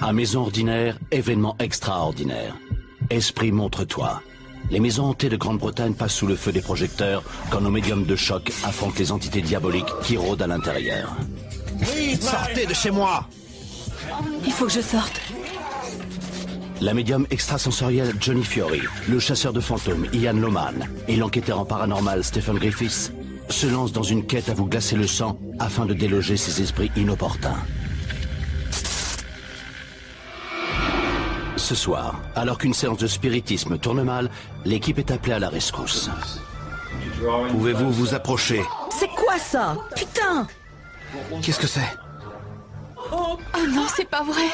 À maison ordinaire, événement extraordinaire. Esprit montre-toi. Les maisons hantées de Grande-Bretagne passent sous le feu des projecteurs quand nos médiums de choc affrontent les entités diaboliques qui rôdent à l'intérieur. Sortez de chez moi! Il faut que je sorte. La médium extrasensorielle Johnny Fiori, le chasseur de fantômes Ian Loman et l'enquêteur en paranormal Stephen Griffiths se lancent dans une quête à vous glacer le sang afin de déloger ces esprits inopportuns. Ce soir, alors qu'une séance de spiritisme tourne mal, l'équipe est appelée à la rescousse. Pouvez-vous vous approcher? C'est quoi ça? Putain! Qu'est-ce que c'est? Oh non, c'est pas vrai!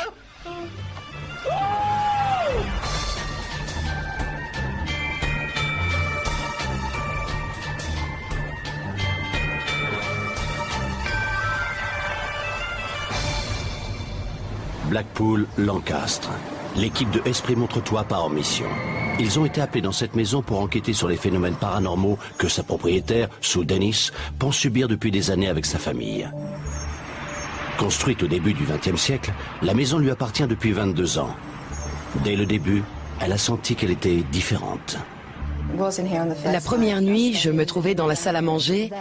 Blackpool, Lancastre. L'équipe de Esprit Montre-toi part en mission. Ils ont été appelés dans cette maison pour enquêter sur les phénomènes paranormaux que sa propriétaire, Sue Dennis, pense subir depuis des années avec sa famille. Construite au début du XXe siècle, la maison lui appartient depuis 22 ans. Dès le début, elle a senti qu'elle était différente. La première nuit, je me trouvais dans la salle à manger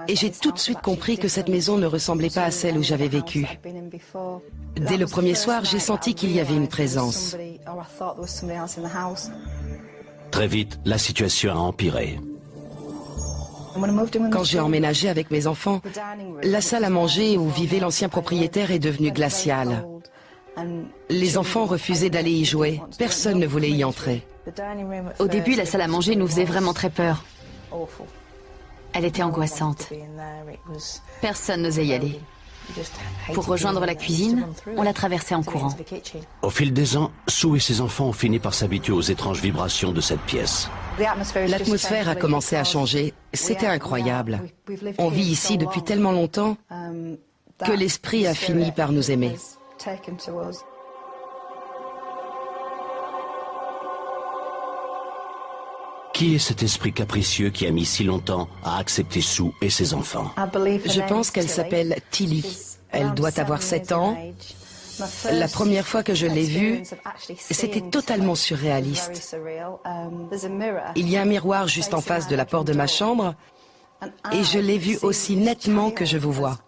et j'ai tout de suite compris que cette maison ne ressemblait pas à celle où j'avais vécu. Dès le premier soir, j'ai senti qu'il y avait une présence. Très vite, la situation a empiré. Quand j'ai emménagé avec mes enfants, la salle à manger où vivait l'ancien propriétaire est devenue glaciale. Les enfants refusaient d'aller y jouer. Personne ne voulait y entrer. Au début, la salle à manger nous faisait vraiment très peur. Elle était angoissante. Personne n'osait y aller. Pour rejoindre la cuisine, on la traversait en courant. Au fil des ans, Sue et ses enfants ont fini par s'habituer aux étranges vibrations de cette pièce. L'atmosphère a commencé à changer. C'était incroyable. On vit ici depuis tellement longtemps que l'esprit a fini par nous aimer. Qui est cet esprit capricieux qui a mis si longtemps à accepter Sue et ses enfants? Je pense qu'elle s'appelle Tilly. Elle doit avoir 7 ans. La première fois que je l'ai vue, c'était totalement surréaliste. Il y a un miroir juste en face de la porte de ma chambre et je l'ai vue aussi nettement que je vous vois.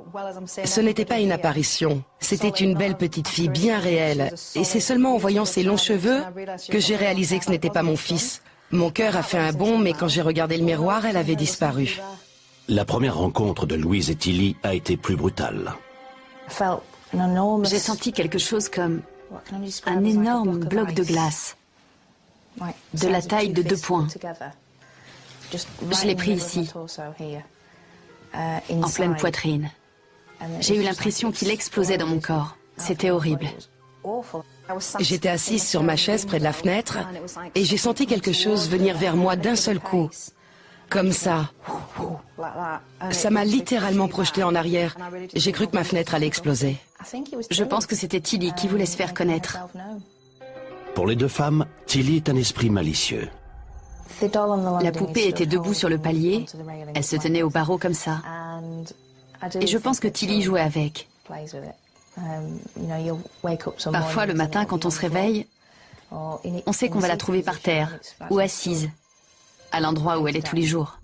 Ce n'était pas une apparition, c'était une belle petite fille bien réelle. Et c'est seulement en voyant ses longs cheveux que j'ai réalisé que ce n'était pas mon fils. Mon cœur a fait un bond, mais quand j'ai regardé le miroir, elle avait disparu. La première rencontre de Louise et Tilly a été plus brutale. J'ai senti quelque chose comme un énorme bloc de glace, de la taille de 2 poings. Je l'ai pris ici, en pleine poitrine. J'ai eu l'impression qu'il explosait dans mon corps. C'était horrible. J'étais assise sur ma chaise près de la fenêtre et j'ai senti quelque chose venir vers moi d'un seul coup. Comme ça. Ça m'a littéralement projeté en arrière. J'ai cru que ma fenêtre allait exploser. Je pense que c'était Tilly qui voulait se faire connaître. Pour les deux femmes, Tilly est un esprit malicieux. La poupée était debout sur le palier. Elle se tenait au barreau comme ça. Et je pense que Tilly jouait avec. Parfois, le matin, quand on se réveille, on sait qu'on va la trouver par terre ou assise, à l'endroit où elle est tous les jours.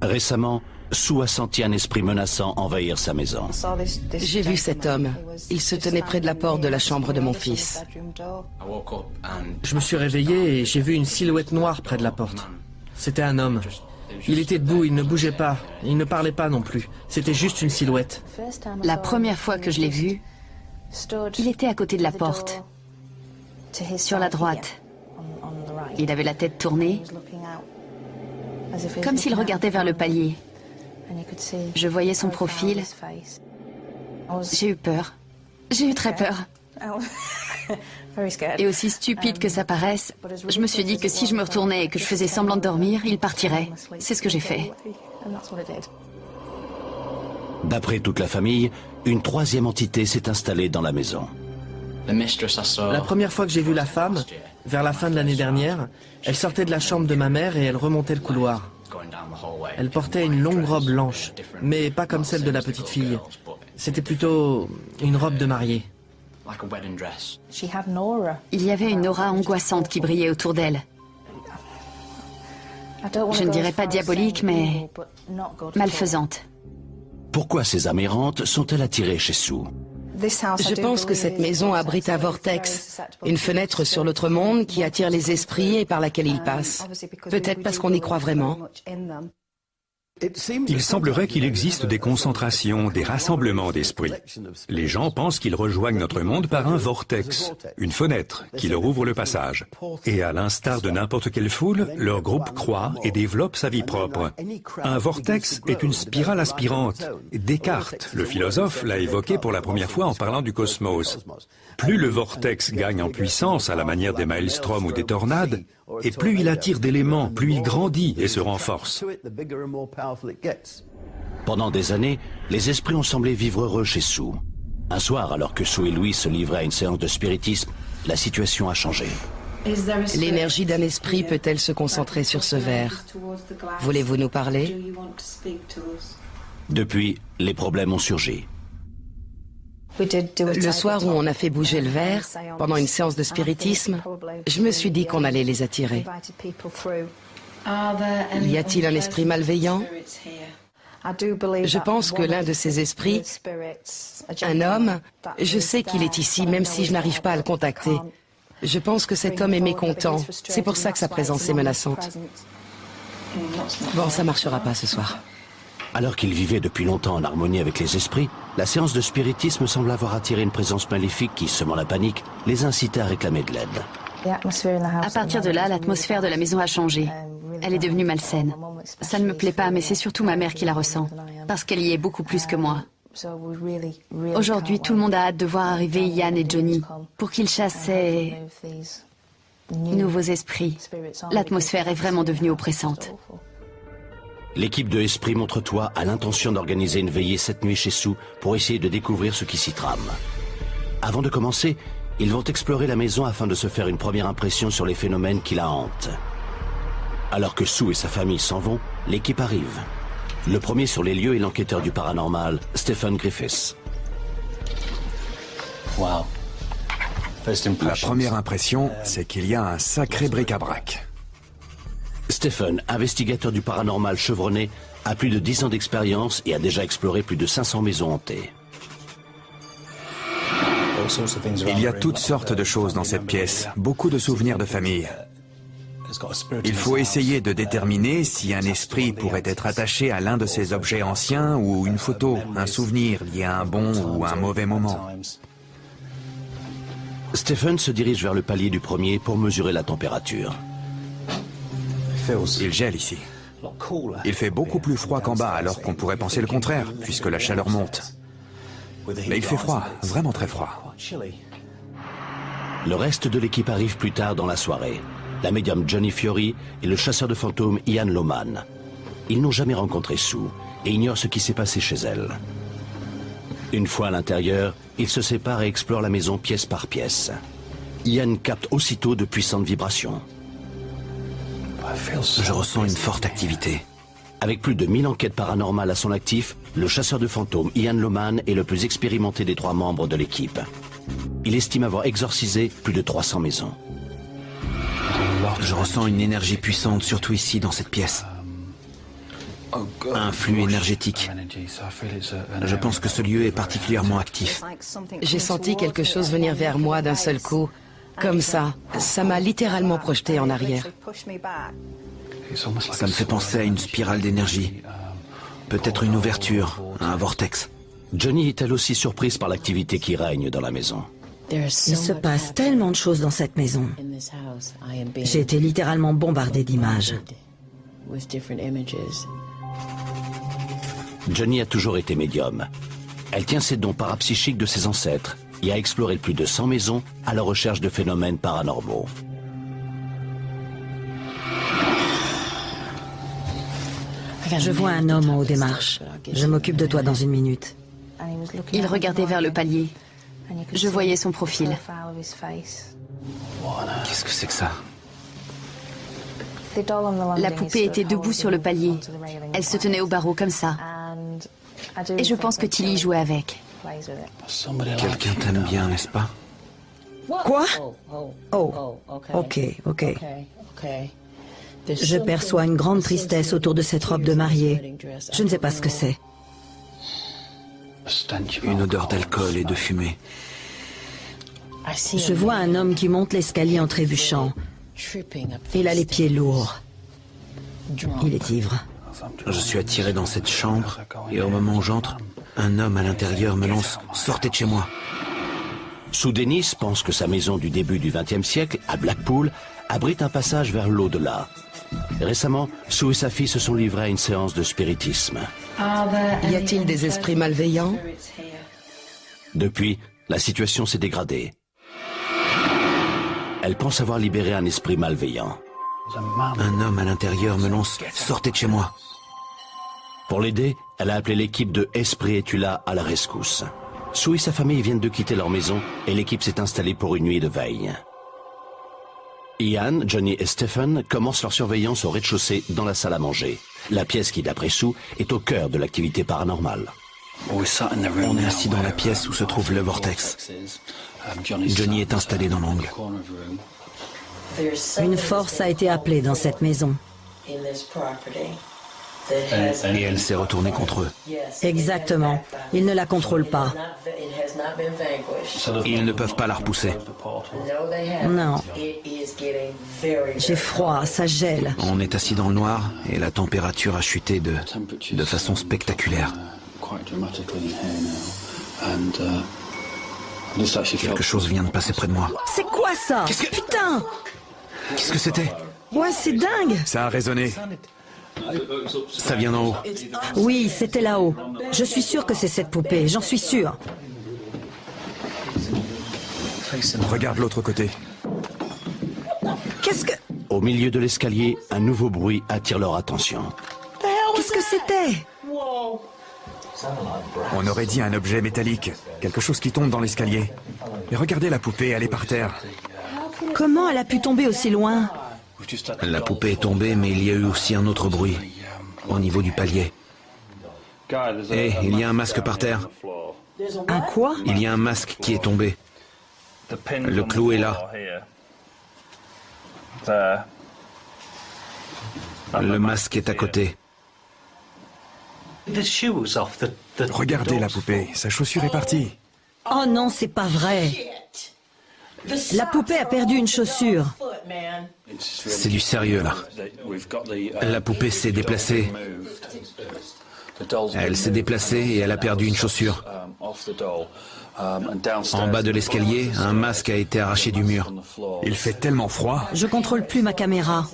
Récemment, Sue a senti un esprit menaçant envahir sa maison. J'ai vu cet homme. Il se tenait près de la porte de la chambre de mon fils. Je me suis réveillé et j'ai vu une silhouette noire près de la porte. C'était un homme. Il était debout, il ne bougeait pas, il ne parlait pas non plus. C'était juste une silhouette. La première fois que je l'ai vu, il était à côté de la porte, sur la droite. Il avait la tête tournée, comme s'il regardait vers le palier. Je voyais son profil. J'ai eu peur. J'ai eu très peur. Et aussi stupide que ça paraisse, je me suis dit que si je me retournais et que je faisais semblant de dormir, il partirait. C'est ce que j'ai fait. D'après toute la famille, une troisième entité s'est installée dans la maison. La première fois que j'ai vu la femme, vers la fin de l'année dernière, elle sortait de la chambre de ma mère et elle remontait le couloir. Elle portait une longue robe blanche, mais pas comme celle de la petite fille. C'était plutôt une robe de mariée. Il y avait une aura angoissante qui brillait autour d'elle. Je ne dirais pas diabolique, mais malfaisante. Pourquoi ces âmes errantes sont-elles attirées chez Sue? Je pense que cette maison abrite un vortex, une fenêtre sur l'autre monde qui attire les esprits et par laquelle ils passent. Peut-être parce qu'on y croit vraiment. Il semblerait qu'il existe des concentrations, des rassemblements d'esprits. Les gens pensent qu'ils rejoignent notre monde par un vortex, une fenêtre qui leur ouvre le passage. Et à l'instar de n'importe quelle foule, leur groupe croît et développe sa vie propre. Un vortex est une spirale aspirante. Descartes, le philosophe, l'a évoqué pour la première fois en parlant du cosmos. Plus le vortex gagne en puissance à la manière des maelstroms ou des tornades, et plus il attire d'éléments, plus il grandit et se renforce. Pendant des années, les esprits ont semblé vivre heureux chez Sue. Un soir, alors que Sue et Louis se livraient à une séance de spiritisme, la situation a changé. L'énergie d'un esprit peut-elle se concentrer sur ce verre? Voulez-vous nous parler? Depuis, les problèmes ont surgi. Le soir où on a fait bouger le verre, pendant une séance de spiritisme, je me suis dit qu'on allait les attirer. Y a-t-il un esprit malveillant? Je pense que l'un de ces esprits, un homme, je sais qu'il est ici, même si je n'arrive pas à le contacter. Je pense que cet homme est mécontent. C'est pour ça que sa présence est menaçante. Bon, ça marchera pas ce soir. Alors qu'ils vivaient depuis longtemps en harmonie avec les esprits, la séance de spiritisme semble avoir attiré une présence maléfique qui, semant la panique, les incitait à réclamer de l'aide. À partir de là, l'atmosphère de la maison a changé. Elle est devenue malsaine. Ça ne me plaît pas, mais c'est surtout ma mère qui la ressent, parce qu'elle y est beaucoup plus que moi. Aujourd'hui, tout le monde a hâte de voir arriver Ian et Johnny pour qu'ils chassent ces nouveaux esprits. L'atmosphère est vraiment devenue oppressante. L'équipe de Esprit Montre-toi a l'intention d'organiser une veillée cette nuit chez Sue pour essayer de découvrir ce qui s'y trame. Avant de commencer, ils vont explorer la maison afin de se faire une première impression sur les phénomènes qui la hantent. Alors que Sue et sa famille s'en vont, l'équipe arrive. Le premier sur les lieux est l'enquêteur du paranormal, Stephen Griffiths. La première impression, c'est qu'il y a un sacré bric-à-brac. Stephen, investigateur du paranormal chevronné, a plus de 10 ans d'expérience et a déjà exploré plus de 500 maisons hantées. Il y a toutes sortes de choses dans cette pièce, beaucoup de souvenirs de famille. Il faut essayer de déterminer si un esprit pourrait être attaché à l'un de ces objets anciens ou une photo, un souvenir lié à un bon ou un mauvais moment. Stephen se dirige vers le palier du premier pour mesurer la température. Il gèle ici. Il fait beaucoup plus froid qu'en bas, alors qu'on pourrait penser le contraire, puisque la chaleur monte. Mais il fait froid, vraiment très froid. Le reste de l'équipe arrive plus tard dans la soirée. La médium Johnny Fiori et le chasseur de fantômes Ian Loman. Ils n'ont jamais rencontré Sue et ignorent ce qui s'est passé chez elle. Une fois à l'intérieur, ils se séparent et explorent la maison pièce par pièce. Ian capte aussitôt de puissantes vibrations. Je ressens une forte activité. Avec plus de 1000 enquêtes paranormales à son actif, le chasseur de fantômes Ian Loman est le plus expérimenté des 3 membres de l'équipe. Il estime avoir exorcisé plus de 300 maisons. Je ressens une énergie puissante, surtout ici, dans cette pièce. Un flux énergétique. Je pense que ce lieu est particulièrement actif. J'ai senti quelque chose venir vers moi d'un seul coup. Comme ça. Ça m'a littéralement projeté en arrière. Ça me fait penser à une spirale d'énergie. Peut-être une ouverture, un vortex. Johnny est elle aussi surprise par l'activité qui règne dans la maison. Il se passe tellement de choses dans cette maison. J'ai été littéralement bombardée d'images. Johnny a toujours été médium. Elle tient ses dons parapsychiques de ses ancêtres et a exploré plus de 100 maisons à la recherche de phénomènes paranormaux. Je vois un homme en haut des marches. Je m'occupe de toi dans une minute. Il regardait vers le palier. Je voyais son profil. Qu'est-ce que c'est que ça? La poupée était debout sur le palier. Elle se tenait au barreau comme ça. Et je pense que Tilly jouait avec. Quelqu'un t'aime bien, n'est-ce pas? Quoi? Oh, ok. Je perçois une grande tristesse autour de cette robe de mariée. Je ne sais pas ce que c'est. Une odeur d'alcool et de fumée. Je vois un homme qui monte l'escalier en trébuchant. Il a les pieds lourds. Il est ivre. Je suis attiré dans cette chambre et au moment où j'entre, un homme à l'intérieur me lance « Sortez de chez moi !» Sue Dennis pense que sa maison du début du XXe siècle, à Blackpool, abrite un passage vers l'au-delà. Récemment, Sue et sa fille se sont livrés à une séance de spiritisme. Y a-t-il des esprits malveillants? Depuis, la situation s'est dégradée. Elle pense avoir libéré un esprit malveillant. Un homme à l'intérieur me lance « Sortez de chez moi !» Pour l'aider, elle a appelé l'équipe de Esprit et Tula à la rescousse. Sue et sa famille viennent de quitter leur maison et l'équipe s'est installée pour une nuit de veille. Ian, Johnny et Stephen commencent leur surveillance au rez-de-chaussée dans la salle à manger. La pièce qui, d'après Sue, est au cœur de l'activité paranormale. On est assis dans la pièce où se trouve le vortex. Johnny est installé dans l'angle. Une force a été appelée dans cette maison. Et elle s'est retournée contre eux. Exactement. Ils ne la contrôlent pas. Ils ne peuvent pas la repousser. Non. J'ai froid, ça gèle. On est assis dans le noir et la température a chuté de façon spectaculaire. Quelque chose vient de passer près de moi. C'est quoi ça? Putain! Qu'est-ce que c'était? Ouais, c'est dingue! Ça a résonné. Ça vient d'en haut. Oui, c'était là-haut. Je suis sûre que c'est cette poupée, j'en suis sûre. Regarde l'autre côté. Qu'est-ce que... Au milieu de l'escalier, un nouveau bruit attire leur attention. Qu'est-ce que c'était? On aurait dit un objet métallique. Quelque chose qui tombe dans l'escalier. Mais regardez la poupée, elle est par terre. Comment elle a pu tomber aussi loin? La poupée est tombée, mais il y a eu aussi un autre bruit, au niveau du palier. Et il y a un masque par terre. Un quoi? Il y a un masque qui est tombé. Le clou est là. Le masque est à côté. Regardez la poupée, sa chaussure est partie. Oh non, c'est pas vrai. La poupée a perdu une chaussure. C'est du sérieux, là. La poupée s'est déplacée. Elle s'est déplacée et elle a perdu une chaussure. En bas de l'escalier, un masque a été arraché du mur. Il fait tellement froid. Je contrôle plus ma caméra.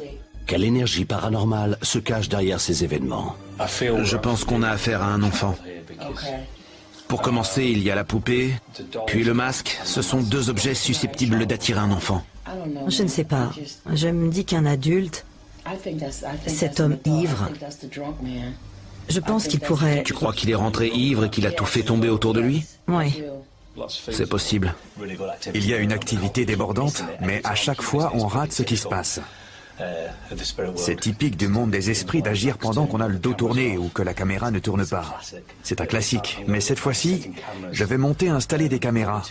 Quelle énergie paranormale se cache derrière ces événements? Je pense qu'on a affaire à un enfant. Pour commencer, il y a la poupée, puis le masque. Ce sont deux objets susceptibles d'attirer un enfant. Je ne sais pas. Je me dis qu'un adulte, cet homme ivre, je pense qu'il pourrait... Tu crois qu'il est rentré ivre et qu'il a tout fait tomber autour de lui? Oui. C'est possible. Il y a une activité débordante, mais à chaque fois, on rate ce qui se passe. C'est typique du monde des esprits d'agir pendant qu'on a le dos tourné ou que la caméra ne tourne pas. C'est un classique, mais cette fois-ci, je vais monter et installer des caméras.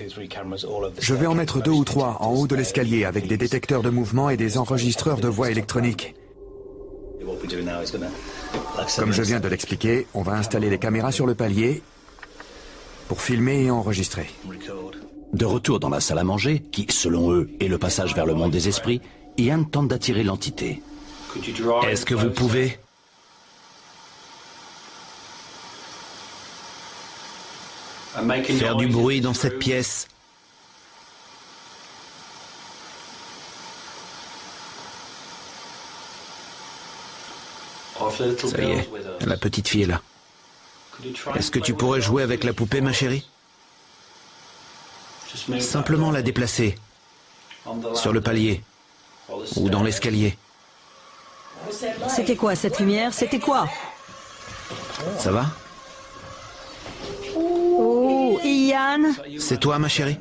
Je vais en mettre 2 ou 3 en haut de l'escalier avec des détecteurs de mouvement et des enregistreurs de voix électroniques. Comme je viens de l'expliquer, on va installer les caméras sur le palier pour filmer et enregistrer. De retour dans la salle à manger, qui, selon eux, est le passage vers le monde des esprits, Ian tente d'attirer l'entité. Est-ce que vous pouvez? Faire du bruit dans cette pièce? Ça y est, la petite fille est là. Est-ce que tu pourrais jouer avec la poupée, ma chérie? Simplement la déplacer sur le palier ou dans l'escalier. C'était quoi cette lumière? C'était quoi? Ça va? Oh, Ian? C'est toi, ma chérie?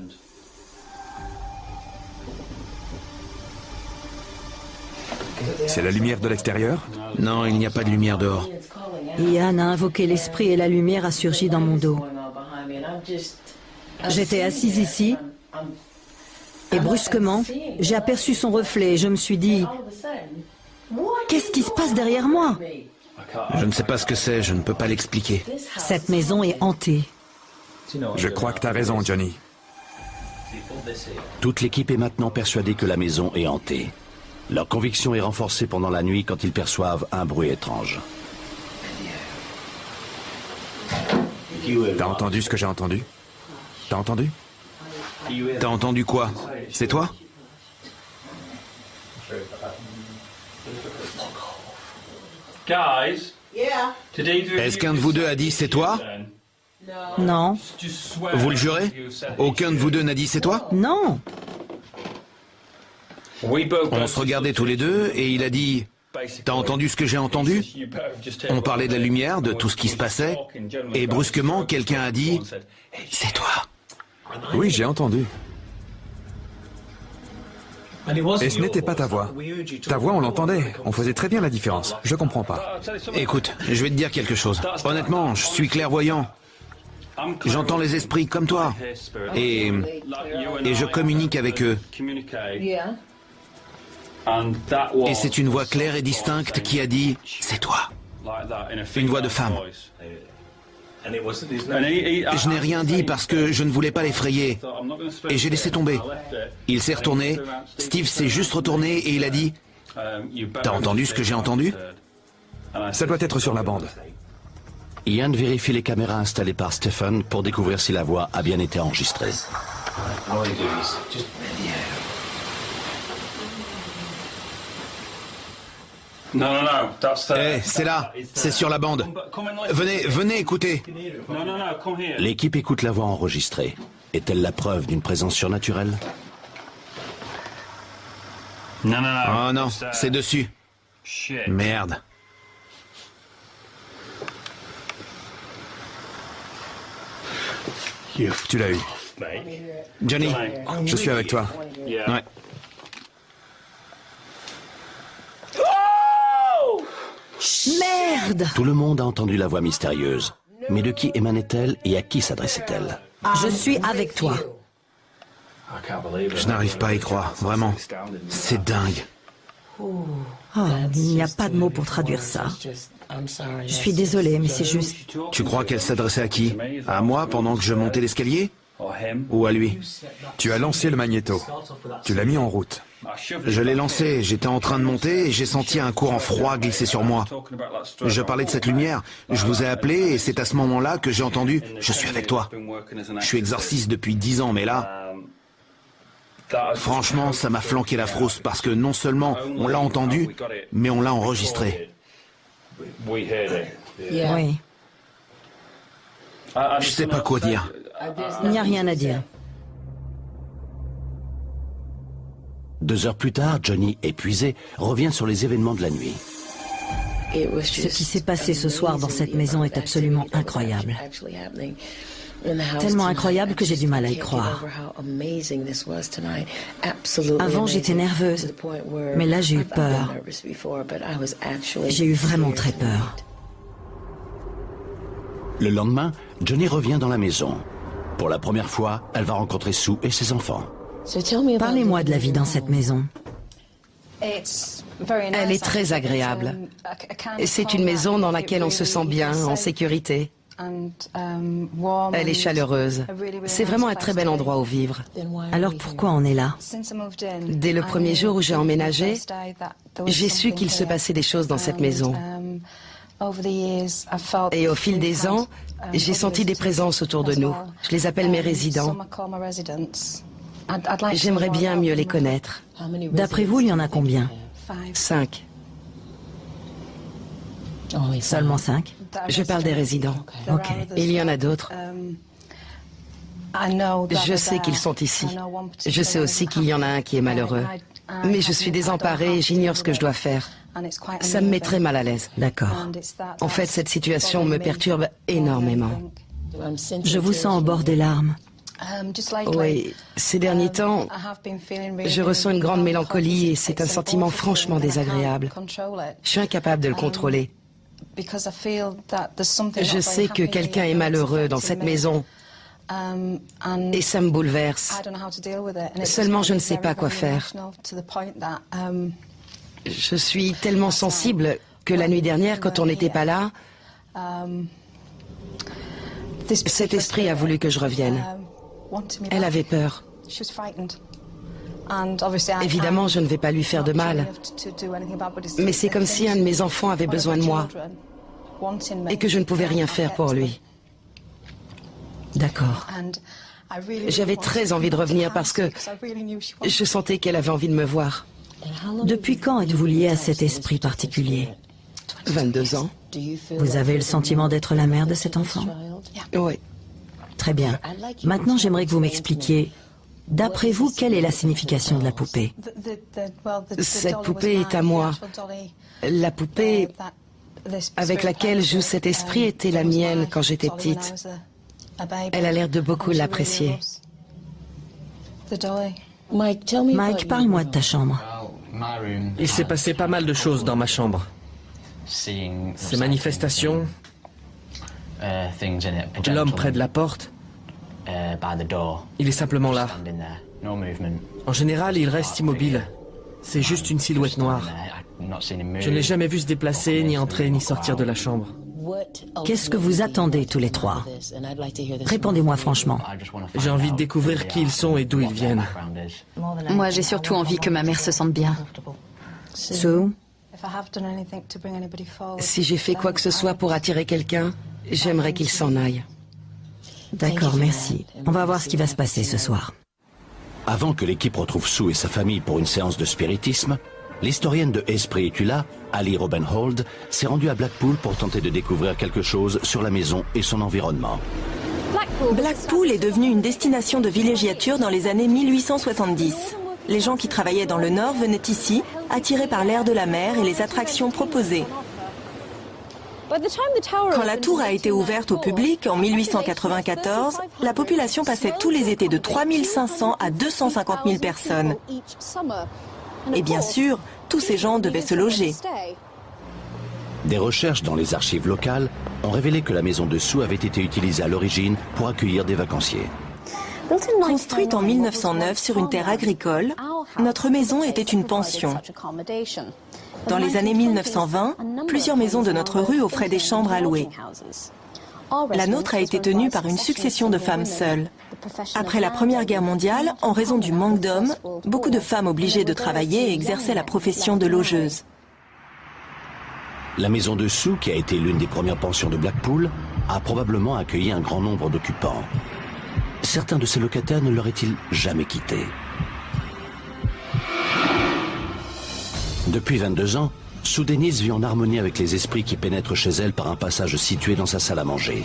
C'est la lumière de l'extérieur? Non, il n'y a pas de lumière dehors. Ian a invoqué l'esprit et la lumière a surgi dans mon dos. J'étais assise ici et brusquement, j'ai aperçu son reflet et je me suis dit, qu'est-ce qui se passe derrière moi? Je ne sais pas ce que c'est, je ne peux pas l'expliquer. Cette maison est hantée. Je crois que t'as raison, Johnny. Toute l'équipe est maintenant persuadée que la maison est hantée. Leur conviction est renforcée pendant la nuit quand ils perçoivent un bruit étrange. T'as entendu ce que j'ai entendu? T'as entendu? T'as entendu quoi? C'est toi? Est-ce qu'un de vous deux a dit c'est toi? Non, Vous le jurez? Aucun de vous deux n'a dit c'est toi? non. On se regardait tous les deux et il a dit, t'as entendu ce que j'ai entendu? On parlait de la lumière, de tout ce qui se passait, et brusquement quelqu'un a dit, c'est toi. Oui, j'ai entendu. Et ce n'était pas ta voix. Ta voix, on l'entendait. On faisait très bien la différence. Je comprends pas. Écoute, je vais te dire quelque chose. Honnêtement, je suis clairvoyant. J'entends les esprits comme toi. Et je communique avec eux. Et c'est une voix claire et distincte qui a dit « C'est toi ». Une voix de femme. Je n'ai rien dit parce que je ne voulais pas l'effrayer. Et j'ai laissé tomber. Il s'est retourné. Steve s'est juste retourné et il a dit « T'as entendu ce que j'ai entendu ?» Ça doit être sur la bande. Ian vérifie les caméras installées par Stephen pour découvrir si la voix a bien été enregistrée. Eh, c'est là, c'est sur la bande. Venez écouter. L'équipe écoute la voix enregistrée. Est-elle la preuve d'une présence surnaturelle? Oh non, c'est dessus. Merde. Tu l'as eu. Johnny, Je suis avec toi. ouais. Merde! Tout le monde a entendu la voix mystérieuse. Mais de qui émanait-elle et à qui s'adressait-elle? Je suis avec toi. Je n'arrive pas à y croire, vraiment. C'est dingue. Oh, il n'y a pas de mots pour traduire ça. Je suis désolée, mais c'est juste... Tu crois qu'elle s'adressait à qui? À moi pendant que je montais l'escalier? Ou à lui? Tu as lancé le magnéto. Tu l'as mis en route. Je l'ai lancé, j'étais en train de monter et j'ai senti un courant froid glisser sur moi. Je parlais de cette lumière, je vous ai appelé et c'est à ce moment-là que j'ai entendu « Je suis avec toi ». Je suis exorciste depuis 10 ans, mais là... Franchement, ça m'a flanqué la frousse parce que non seulement on l'a entendu, mais on l'a enregistré. Oui. Je sais pas quoi dire. Il n'y a rien à dire. 2 heures plus tard, Johnny, épuisé, revient sur les événements de la nuit. Ce qui s'est passé ce soir dans cette maison est absolument incroyable. Tellement incroyable que j'ai du mal à y croire. Avant, j'étais nerveuse, mais là, j'ai eu peur. J'ai eu vraiment très peur. Le lendemain, Johnny revient dans la maison. Pour la première fois, elle va rencontrer Sue et ses enfants. Parlez-moi de la vie dans cette maison. Elle est très agréable. C'est une maison dans laquelle on se sent bien, en sécurité. Elle est chaleureuse. C'est vraiment un très bel endroit où vivre. Alors pourquoi on est là? Dès le premier jour où j'ai emménagé, j'ai su qu'il se passait des choses dans cette maison. Et au fil des ans, j'ai senti des présences autour de nous. Je les appelle mes résidents. J'aimerais bien mieux les connaître. D'après vous, il y en a combien? 5. Seulement 5? Je parle des résidents. Ok. Il y en a d'autres. Je sais qu'ils sont ici. Je sais aussi qu'il y en a un qui est malheureux. Mais je suis désemparée et j'ignore ce que je dois faire. Ça me met très mal à l'aise. D'accord. En fait, cette situation me perturbe énormément. Je vous sens au bord des larmes. Oui, ces derniers temps, je ressens une grande mélancolie et c'est un sentiment franchement désagréable. Je suis incapable de le contrôler. Je sais que quelqu'un est malheureux dans cette maison Et ça me bouleverse. Seulement, je ne sais pas quoi faire. Je suis tellement sensible que la nuit dernière, quand on n'était pas là, cet esprit a voulu que je revienne. Elle avait peur. Évidemment, je ne vais pas lui faire de mal. Mais c'est comme si un de mes enfants avait besoin de moi et que je ne pouvais rien faire pour lui. D'accord. J'avais très envie de revenir parce que je sentais qu'elle avait envie de me voir. Depuis quand êtes-vous lié à cet esprit particulier? 22 ans. Vous avez le sentiment d'être la mère de cet enfant? Oui. Très bien. Maintenant, j'aimerais que vous m'expliquiez, d'après vous, quelle est la signification de la poupée? Cette poupée est à moi. La poupée avec laquelle joue cet esprit était la mienne quand j'étais petite. Elle a l'air de beaucoup l'apprécier. Mike, parle-moi de ta chambre. Il s'est passé pas mal de choses dans ma chambre. Ces manifestations, l'homme près de la porte, il est simplement là. En général, il reste immobile. C'est juste une silhouette noire. Je ne l'ai jamais vu se déplacer, ni entrer, ni sortir de la chambre. Qu'est-ce que vous attendez tous les trois? Répondez-moi franchement. J'ai envie de découvrir qui ils sont et d'où ils viennent. Moi, j'ai surtout envie que ma mère se sente bien. Sue? Si j'ai fait quoi que ce soit pour attirer quelqu'un, j'aimerais qu'il s'en aille. D'accord, merci. On va voir ce qui va se passer ce soir. Avant que l'équipe retrouve Sue et sa famille pour une séance de spiritisme, l'historienne de Esprit Es-tu là, Ali Robbenhold, s'est rendue à Blackpool pour tenter de découvrir quelque chose sur la maison et son environnement. Blackpool est devenue une destination de villégiature dans les années 1870. Les gens qui travaillaient dans le nord venaient ici, attirés par l'air de la mer et les attractions proposées. Quand la tour a été ouverte au public en 1894, la population passait tous les étés de 3500 à 250 000 personnes. Et bien sûr, tous ces gens devaient se loger. Des recherches dans les archives locales ont révélé que la maison de Sue avait été utilisée à l'origine pour accueillir des vacanciers. Construite en 1909 sur une terre agricole, notre maison était une pension. Dans les années 1920, plusieurs maisons de notre rue offraient des chambres à louer. La nôtre a été tenue par une succession de femmes seules. Après la Première Guerre mondiale, en raison du manque d'hommes, beaucoup de femmes obligées de travailler exerçaient la profession de logeuse. La maison de Sue, qui a été l'une des premières pensions de Blackpool, a probablement accueilli un grand nombre d'occupants. Certains de ses locataires ne l'auraient-ils jamais quitté. Depuis 22 ans, Sue Denis vit en harmonie avec les esprits qui pénètrent chez elle par un passage situé dans sa salle à manger.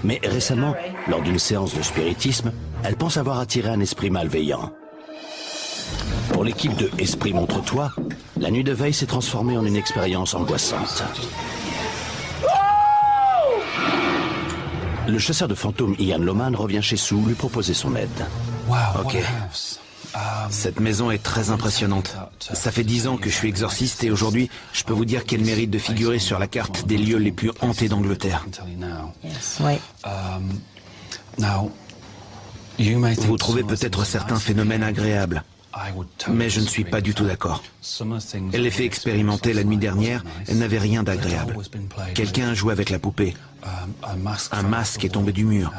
Mais récemment, lors d'une séance de spiritisme, elle pense avoir attiré un esprit malveillant. Pour l'équipe de Esprit Montre-toi, la nuit de veille s'est transformée en une expérience angoissante. Le chasseur de fantômes Ian Loman revient chez Sue lui proposer son aide. Ok. Cette maison est très impressionnante. Ça fait 10 ans que je suis exorciste et aujourd'hui, je peux vous dire qu'elle mérite de figurer sur la carte des lieux les plus hantés d'Angleterre. Oui. Vous trouvez peut-être certains phénomènes agréables, mais je ne suis pas du tout d'accord. Elle les fait expérimenter la nuit dernière, elle n'avait rien d'agréable. Quelqu'un a joué avec la poupée. Un masque est tombé du mur.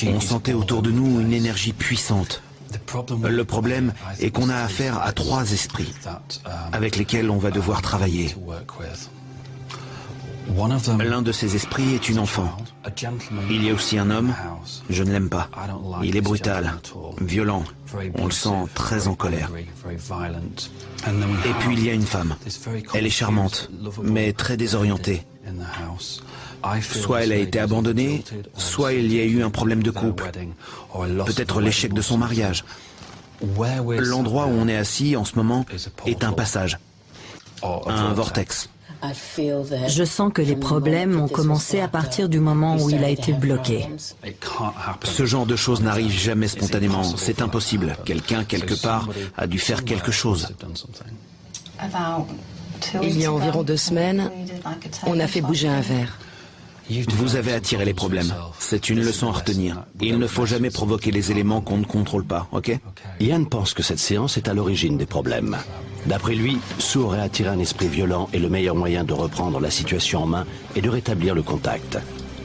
On sentait autour de nous une énergie puissante. Le problème est qu'on a affaire à 3 esprits avec lesquels on va devoir travailler. L'un de ces esprits est une enfant. Il y a aussi un homme. Je ne l'aime pas. Il est brutal, violent. On le sent très en colère. Et puis il y a une femme. Elle est charmante, mais très désorientée. Soit elle a été abandonnée, soit il y a eu un problème de couple. Peut-être l'échec de son mariage. L'endroit où on est assis en ce moment est un passage, un vortex. Je sens que les problèmes ont commencé à partir du moment où il a été bloqué. Ce genre de choses n'arrive jamais spontanément. C'est impossible. Quelqu'un, quelque part, a dû faire quelque chose. Il y a environ 2 semaines, on a fait bouger un verre. Vous avez attiré les problèmes. C'est une leçon à retenir. Il ne faut jamais provoquer les éléments qu'on ne contrôle pas, ok? Ian pense que cette séance est à l'origine des problèmes. D'après lui, Sue aurait attiré un esprit violent et le meilleur moyen de reprendre la situation en main est de rétablir le contact.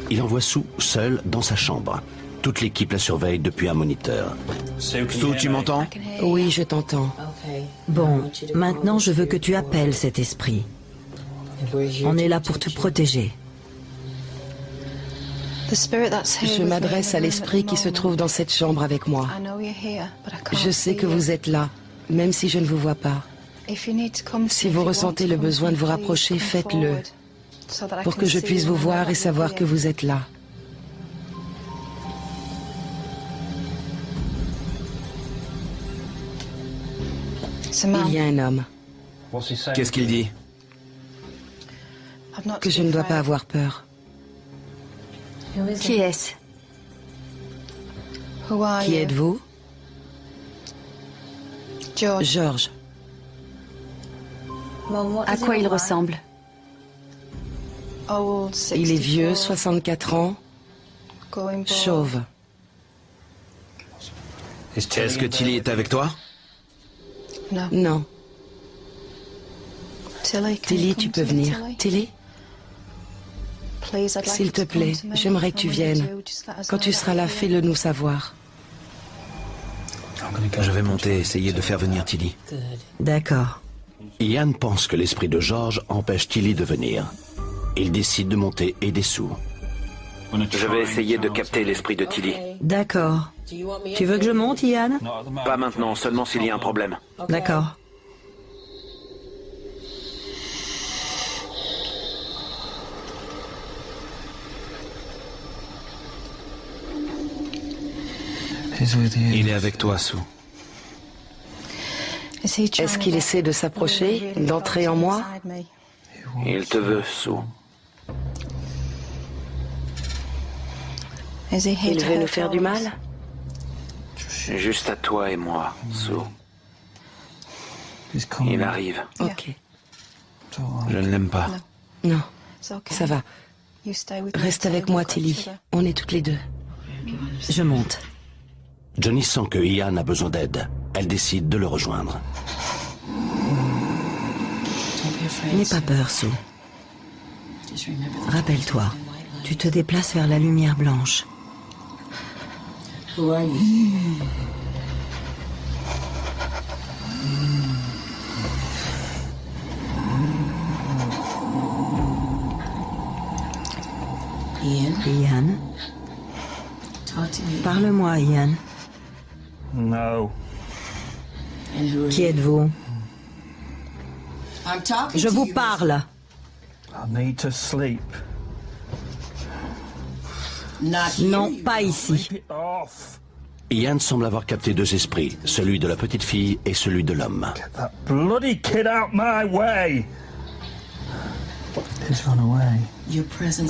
Il envoie Sue seule dans sa chambre. Toute l'équipe la surveille depuis un moniteur. Sue, tu m'entends? Oui, je t'entends. Bon, maintenant je veux que tu appelles cet esprit. On est là pour te protéger. Je m'adresse à l'esprit qui se trouve dans cette chambre avec moi. Je sais que vous êtes là, même si je ne vous vois pas. Si vous ressentez le besoin de vous rapprocher, faites-le, pour que je puisse vous voir et savoir que vous êtes là. Il y a un homme. Qu'est-ce qu'il dit? Que je ne dois pas avoir peur. Qui est-ce? Qui êtes-vous? George. À quoi il ressemble? Il est vieux, 64 ans, chauve. Est-ce que Tilly est avec toi? Non. Tilly, tu peux venir. Tilly? S'il te plaît, j'aimerais que tu viennes. Quand tu seras là, fais-le nous savoir. Je vais monter et essayer de faire venir Tilly. D'accord. Ian pense que l'esprit de George empêche Tilly de venir. Il décide de monter aider Sue. Je vais essayer de capter l'esprit de Tilly. D'accord. Tu veux que je monte, Ian? Pas maintenant, seulement s'il y a un problème. D'accord. Il est avec toi, Sue. Est-ce qu'il essaie de s'approcher, d'entrer en moi? Il te veut, Sue. Il veut nous faire du mal? Juste à toi et moi, Sue. Il arrive. Ok. Je ne l'aime pas. Non, ça va. Reste avec moi, Tilly. On est toutes les deux. Je monte. Johnny sent que Ian a besoin d'aide. Elle décide de le rejoindre. N'aie pas peur, Sue. Rappelle-toi, tu te déplaces vers la lumière blanche. Ian? Parle-moi, Ian. Qui êtes-vous? Je vous parle. Non, pas ici. Ian semble avoir capté deux esprits, celui de la petite fille et celui de l'homme.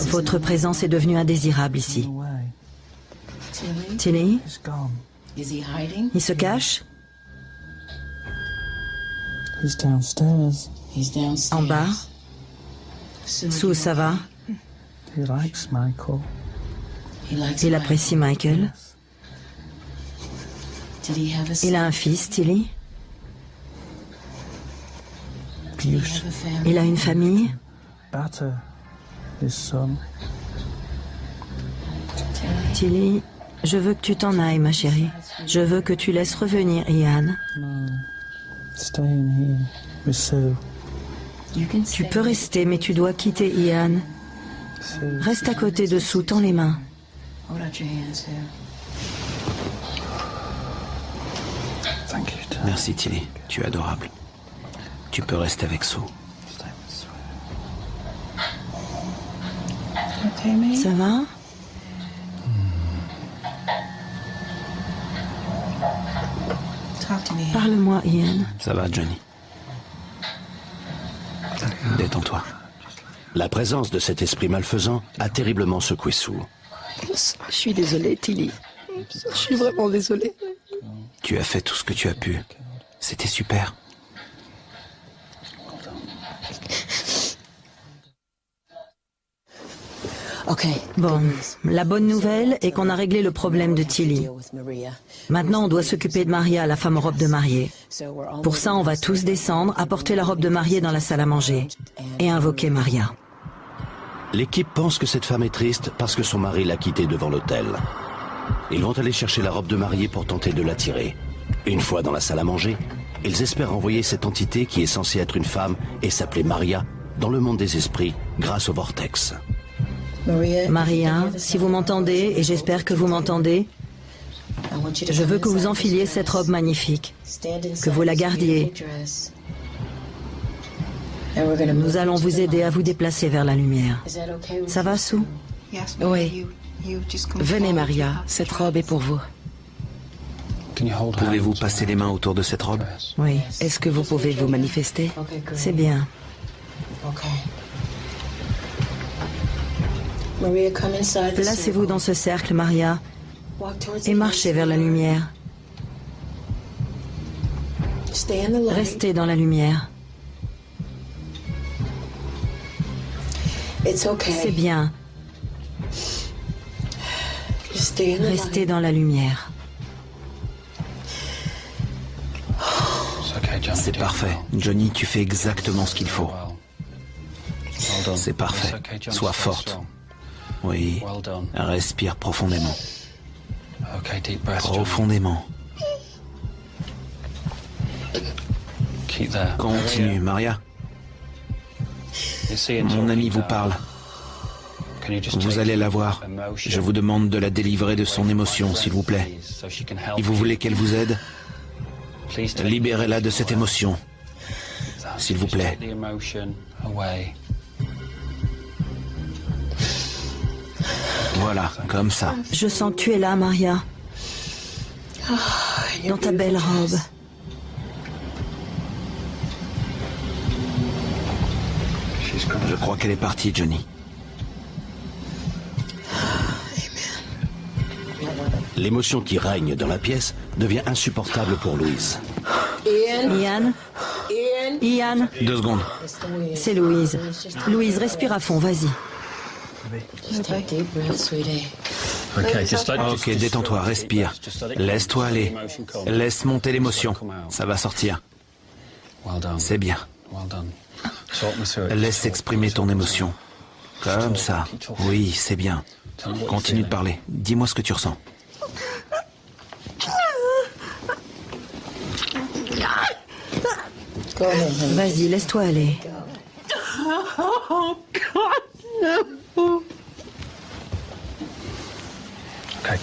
Votre présence est devenue indésirable ici. Tilly? Il se cache? En bas? Sue, ça va? Il apprécie Michael. Il a un fils, Tilly. Il a une famille. Tilly, je veux que tu t'en ailles, ma chérie. Je veux que tu laisses revenir Ian. Tu peux rester, mais tu dois quitter Ian. Reste à côté de Sue, tends les mains. Merci, Tilly. Tu es adorable. Tu peux rester avec Sue. Ça va? Parle-moi, Ian. Ça va, Johnny? Détends-toi. La présence de cet esprit malfaisant a terriblement secoué Sue. Je suis désolée, Tilly. Je suis vraiment désolée. Tu as fait tout ce que tu as pu. C'était super. Bon, la bonne nouvelle est qu'on a réglé le problème de Tilly. Maintenant, on doit s'occuper de Maria, la femme en robe de mariée. Pour ça, on va tous descendre, apporter la robe de mariée dans la salle à manger et invoquer Maria. L'équipe pense que cette femme est triste parce que son mari l'a quittée devant l'hôtel. Ils vont aller chercher la robe de mariée pour tenter de l'attirer. Une fois dans la salle à manger, ils espèrent envoyer cette entité qui est censée être une femme et s'appeler Maria dans le monde des esprits grâce au vortex. Maria, si vous m'entendez, et j'espère que vous m'entendez, je veux que vous enfiliez cette robe magnifique, que vous la gardiez. Nous allons vous aider à vous déplacer vers la lumière. Ça va, Sue? Oui. Venez, Maria, cette robe est pour vous. Pouvez-vous passer les mains autour de cette robe? Oui, Est-ce que vous pouvez vous manifester? c'est bien. Placez-vous dans ce cercle, Maria, et marchez vers la lumière. Restez dans la lumière. C'est bien. Restez dans la lumière. C'est parfait. Johnny, tu fais exactement ce qu'il faut. C'est parfait. Sois forte. Oui. Respire profondément. Profondément. Continue, Maria. Mon ami vous parle. Vous allez la voir. Je vous demande de la délivrer de son émotion, s'il vous plaît. Et vous voulez qu'elle vous aide? Libérez-la de cette émotion, s'il vous plaît. Voilà, comme ça. Je sens que tu es là, Maria. Dans ta belle robe. Je crois qu'elle est partie, Johnny. L'émotion qui règne dans la pièce devient insupportable pour Louise. Ian? Ian? 2 secondes. C'est Louise. Louise, respire à fond, vas-y. Ok, détends-toi, respire. Laisse-toi aller. Laisse monter l'émotion. Ça va sortir. C'est bien. Laisse exprimer ton émotion. Comme ça. Oui, c'est bien. Continue de parler. Dis-moi ce que tu ressens. Vas-y, laisse-toi aller.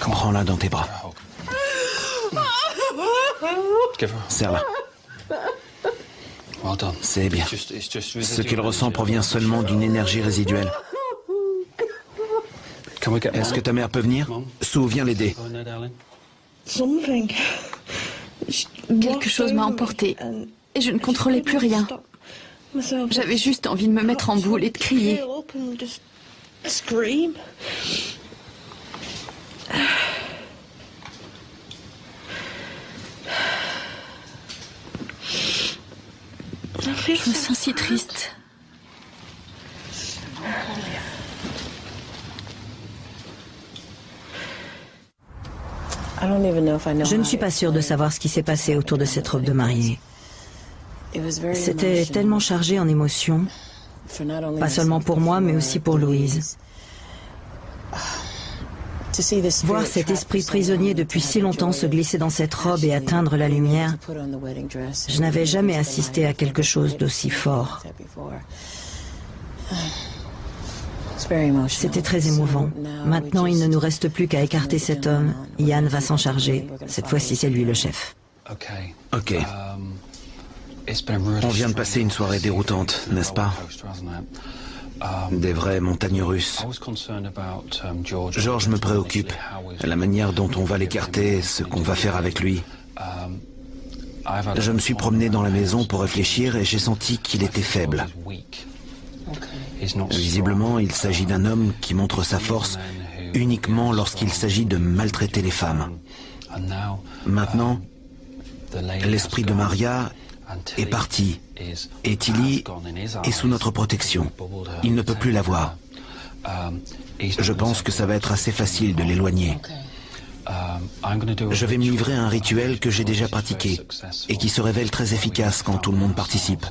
Prends-la dans tes bras. Serre-la. C'est bien. Ce qu'il ressent provient seulement d'une énergie résiduelle. Est-ce que ta mère peut venir? Sue, viens l'aider. Quelque chose m'a emporté et je ne contrôlais plus rien. J'avais juste envie de me mettre en boule et de crier. Je me sens si triste. Je ne suis pas sûre de savoir ce qui s'est passé autour de cette robe de mariée. C'était tellement chargé en émotions, pas seulement pour moi, mais aussi pour Louise. Voir cet esprit prisonnier depuis si longtemps se glisser dans cette robe et atteindre la lumière, je n'avais jamais assisté à quelque chose d'aussi fort. C'était très émouvant. Maintenant, il ne nous reste plus qu'à écarter cet homme. Ian va s'en charger. Cette fois-ci, c'est lui le chef. Ok. On vient de passer une soirée déroutante, n'est-ce pas? Des vraies montagnes russes. George me préoccupe. La manière dont on va l'écarter, ce qu'on va faire avec lui. Je me suis promené dans la maison pour réfléchir et j'ai senti qu'il était faible. Visiblement, il s'agit d'un homme qui montre sa force uniquement lorsqu'il s'agit de maltraiter les femmes. Maintenant, l'esprit de Maria est parti et Tilly est sous notre protection. Il ne peut plus la voir. Je pense que ça va être assez facile de l'éloigner. Je vais me livrer à un rituel que j'ai déjà pratiqué et qui se révèle très efficace quand tout le monde participe.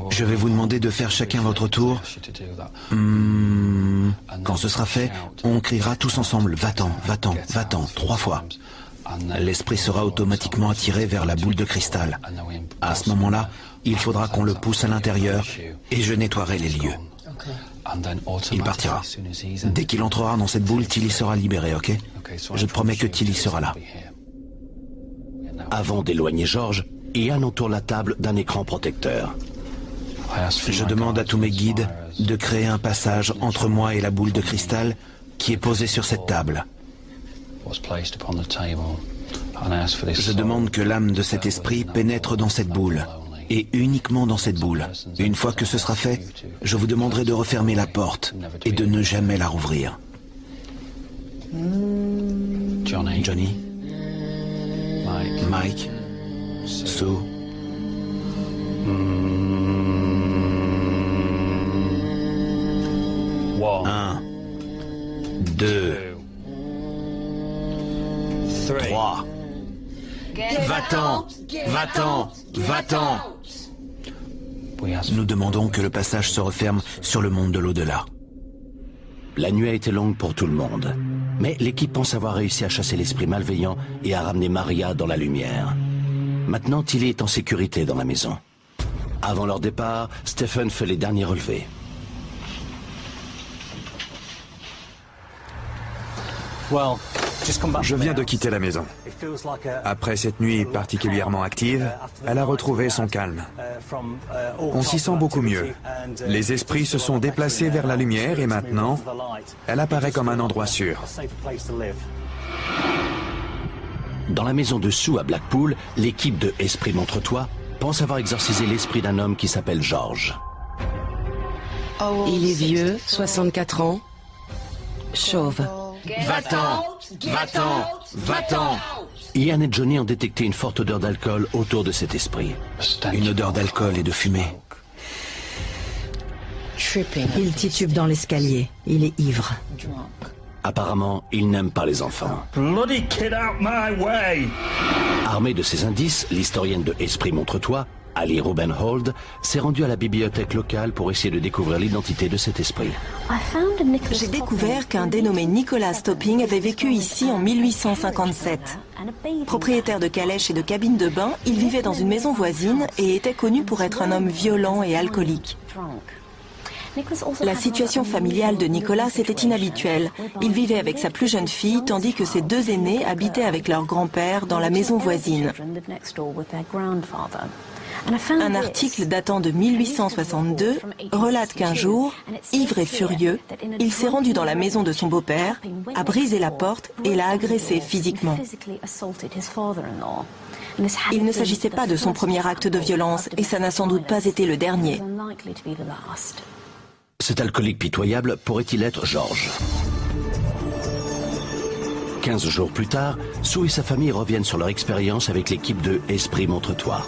Je vais vous demander de faire chacun votre tour. Quand ce sera fait, on criera tous ensemble « Va-t'en, va-t'en, va-t'en » 3 fois. L'esprit sera automatiquement attiré vers la boule de cristal. À ce moment-là, il faudra qu'on le pousse à l'intérieur et je nettoierai les lieux. Il partira. Dès qu'il entrera dans cette boule, Tilly sera libéré, ok? Je te promets que Tilly sera là. Avant d'éloigner George, Ian entoure la table d'un écran protecteur. Je demande à tous mes guides de créer un passage entre moi et la boule de cristal qui est posée sur cette table. Je demande que l'âme de cet esprit pénètre dans cette boule, et uniquement dans cette boule. Une fois que ce sera fait, je vous demanderai de refermer la porte et de ne jamais la rouvrir. Johnny, Mike, Sue. 1, 2, 3. Va-t'en, va-t'en, va-t'en. Nous demandons que le passage se referme sur le monde de l'au-delà. La nuit a été longue pour tout le monde. Mais l'équipe pense avoir réussi à chasser l'esprit malveillant et à ramener Maria dans la lumière. Maintenant, Tilly est en sécurité dans la maison. Avant leur départ, Stephen fait les derniers relevés. Je viens de quitter la maison. Après cette nuit particulièrement active, elle a retrouvé son calme. On s'y sent beaucoup mieux. Les esprits se sont déplacés vers la lumière et maintenant, elle apparaît comme un endroit sûr. Dans la maison de Sue à Blackpool, l'équipe de Esprit Montre-toi pense avoir exorcisé l'esprit d'un homme qui s'appelle George. Il est vieux, 64 ans, chauve. Va-t'en, va-t'en, va-t'en. Ian et Johnny ont détecté une forte odeur d'alcool autour de cet esprit. Une odeur d'alcool et de fumée. Il titube dans l'escalier. Il est ivre. Apparemment, il n'aime pas les enfants. Armée de ces indices, l'historienne de Esprit Montre-toi, Ali Rubenhold, s'est rendue à la bibliothèque locale pour essayer de découvrir l'identité de cet esprit. J'ai découvert qu'un dénommé Nicholas Topping avait vécu ici en 1857. Propriétaire de calèches et de cabines de bain, il vivait dans une maison voisine et était connu pour être un homme violent et alcoolique. La situation familiale de Nicholas était inhabituelle. Il vivait avec sa plus jeune fille, tandis que ses 2 aînés habitaient avec leur grand-père dans la maison voisine. Un article datant de 1862 relate qu'un jour, ivre et furieux, il s'est rendu dans la maison de son beau-père, a brisé la porte et l'a agressé physiquement. Il ne s'agissait pas de son premier acte de violence et ça n'a sans doute pas été le dernier. Cet alcoolique pitoyable pourrait-il être George? 15 jours plus tard, Sue et sa famille reviennent sur leur expérience avec l'équipe de Esprit Montre-toi.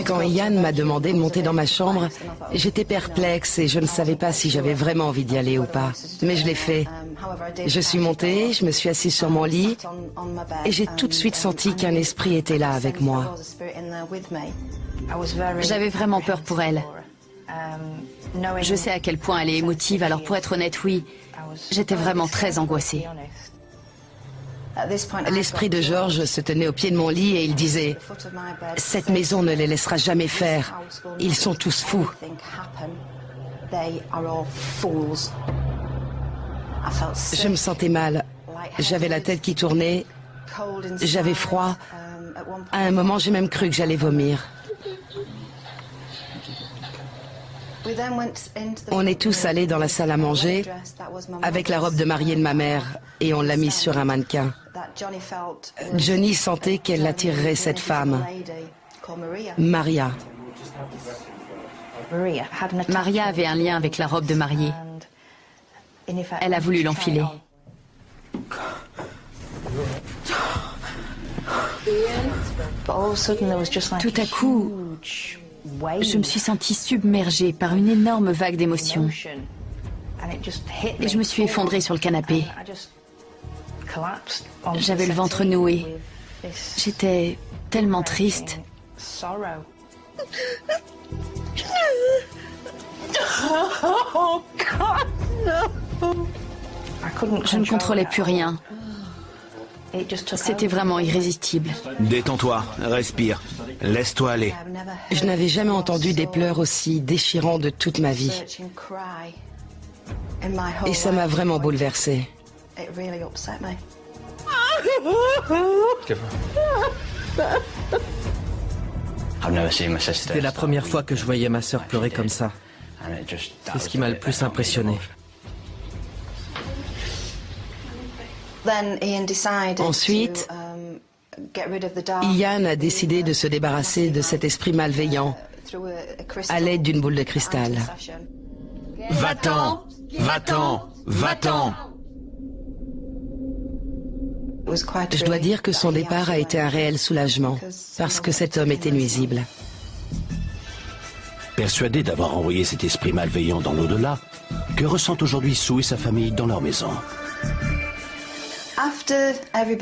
Quand Ian m'a demandé de monter dans ma chambre, j'étais perplexe et je ne savais pas si j'avais vraiment envie d'y aller ou pas. Mais je l'ai fait. Je suis montée, je me suis assise sur mon lit et j'ai tout de suite senti qu'un esprit était là avec moi. J'avais vraiment peur pour elle. Je sais à quel point elle est émotive, alors pour être honnête, oui, j'étais vraiment très angoissée. L'esprit de George se tenait au pied de mon lit et il disait « Cette maison ne les laissera jamais faire. Ils sont tous fous. » Je me sentais mal. J'avais la tête qui tournait. J'avais froid. À un moment, j'ai même cru que j'allais vomir. On est tous allés dans la salle à manger avec la robe de mariée de ma mère et on l'a mise sur un mannequin. Johnny sentait qu'elle attirerait cette femme, Maria. Maria avait un lien avec la robe de mariée. Elle a voulu l'enfiler. Tout à coup, je me suis sentie submergée par une énorme vague d'émotions. et je me suis effondrée sur le canapé. J'avais le ventre noué. J'étais tellement triste. Je ne contrôlais plus rien. C'était vraiment irrésistible. Détends-toi, respire, laisse-toi aller. Je n'avais jamais entendu des pleurs aussi déchirants de toute ma vie. Et ça m'a vraiment bouleversée. C'était la première fois que je voyais ma sœur pleurer comme ça. C'est ce qui m'a le plus impressionné. Ensuite, Ian a décidé de se débarrasser de cet esprit malveillant à l'aide d'une boule de cristal. Va-t'en, va-t'en, va-t'en. Je dois dire que son départ a été un réel soulagement, parce que cet homme était nuisible. Persuadé d'avoir envoyé cet esprit malveillant dans l'au-delà, que ressentent aujourd'hui Sue et sa famille dans leur maison?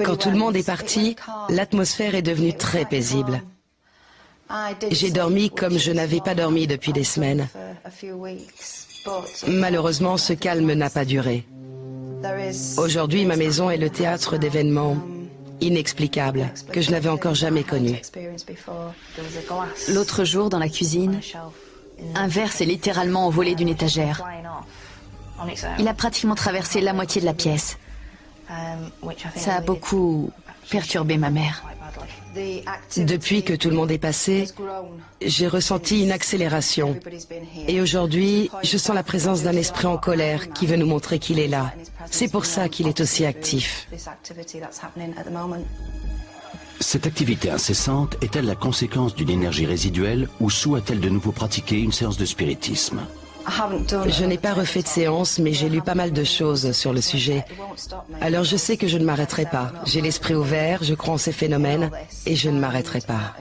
Quand tout le monde est parti, l'atmosphère est devenue très paisible. J'ai dormi comme je n'avais pas dormi depuis des semaines. Malheureusement, ce calme n'a pas duré. Aujourd'hui, ma maison est le théâtre d'événements inexplicables que je n'avais encore jamais connus. L'autre jour, dans la cuisine, un verre s'est littéralement envolé d'une étagère. Il a pratiquement traversé la moitié de la pièce. Ça a beaucoup perturbé ma mère. Depuis que tout le monde est passé, j'ai ressenti une accélération. Et aujourd'hui, je sens la présence d'un esprit en colère qui veut nous montrer qu'il est là. C'est pour ça qu'il est aussi actif. Cette activité incessante est-elle la conséquence d'une énergie résiduelle ou Sue a-t-elle de nouveau pratiqué une séance de spiritisme? Je n'ai pas refait de séance, mais j'ai lu pas mal de choses sur le sujet. Alors je sais que je ne m'arrêterai pas. J'ai l'esprit ouvert, je crois en ces phénomènes, et je ne m'arrêterai pas.